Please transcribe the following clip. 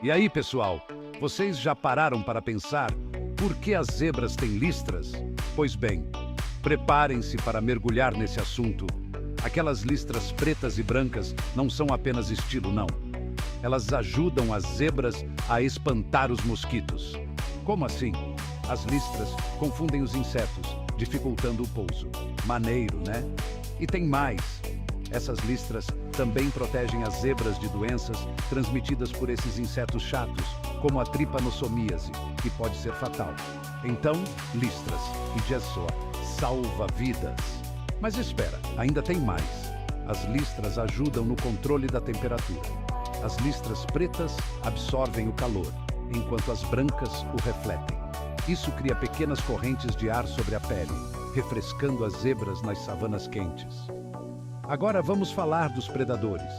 E aí, pessoal, vocês já pararam para pensar por que as zebras têm listras? Pois bem, preparem-se para mergulhar nesse assunto. Aquelas listras pretas e brancas não são apenas estilo, não. Elas ajudam as zebras a espantar os mosquitos. Como assim? As listras confundem os insetos, dificultando o pouso. Maneiro, né? E tem mais. Essas listras também protegem as zebras de doenças transmitidas por esses insetos chatos, como a tripanossomíase, que pode ser fatal. Então, listras e gessoa salva vidas. Mas espera, ainda tem mais. As listras ajudam no controle da temperatura. As listras pretas absorvem o calor, enquanto as brancas o refletem. Isso cria pequenas correntes de ar sobre a pele, refrescando as zebras nas savanas quentes. Agora vamos falar dos predadores.